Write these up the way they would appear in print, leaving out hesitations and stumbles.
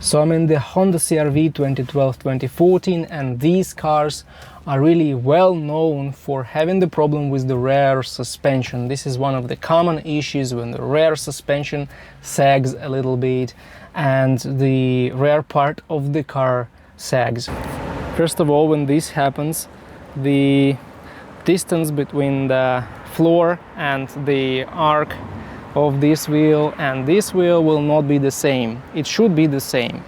So I'm in the Honda CR-V 2012-2014, and these cars are really well known for having the problem with the rear suspension. This is one of the common issues when the rear suspension sags a little bit and the rear part of the car sags. First of all, when this happens, the distance between the floor and the arc of this wheel and this wheel will not be the same. It should be the same.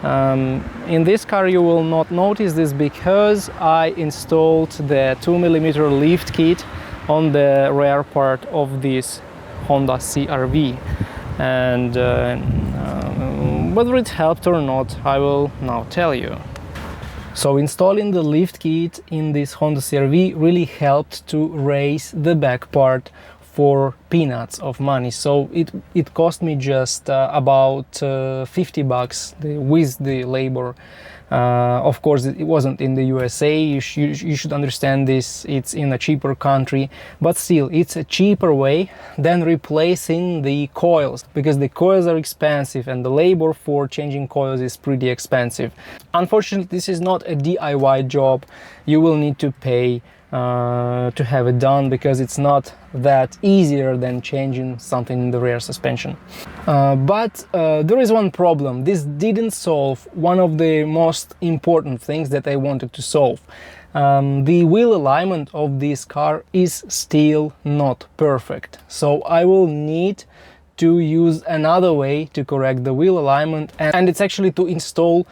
In this car you will not notice this because I installed the 2mm lift kit on the rear part of this Honda CR-V, and whether it helped or not, I will now tell you. So installing the lift kit in this Honda CR-V really helped to raise the back part for peanuts of money. So it cost me just about $50 with the labor. Of course, it wasn't in the USA. You should understand this. It's in a cheaper country, but still, it's a cheaper way than replacing the coils, because the coils are expensive and the labor for changing coils is pretty expensive. Unfortunately, this is not a DIY job. You will need to pay to have it done, because it's not that easier than changing something in the rear suspension. But there is one problem. This didn't solve one of the most important things that I wanted to solve. The wheel alignment of this car is still not perfect, so I will need to use another way to correct the wheel alignment, and it's actually to install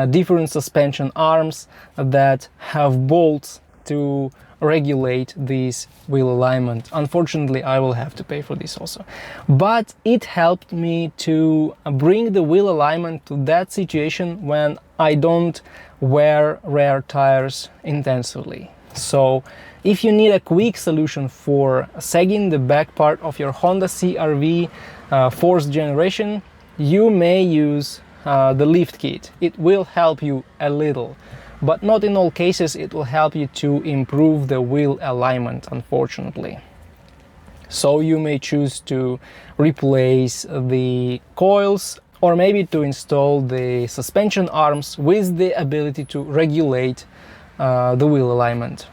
different suspension arms that have bolts to regulate this wheel alignment. Unfortunately, I will have to pay for this also, but it helped me to bring the wheel alignment to that situation when I don't wear rear tires intensively. So if you need a quick solution for sagging the back part of your Honda CR-V 4th generation, you may use the lift kit. It will help you a little, but not in all cases. It will help you to improve the wheel alignment, unfortunately. So you may choose to replace the coils, or maybe to install the suspension arms with the ability to regulate the wheel alignment.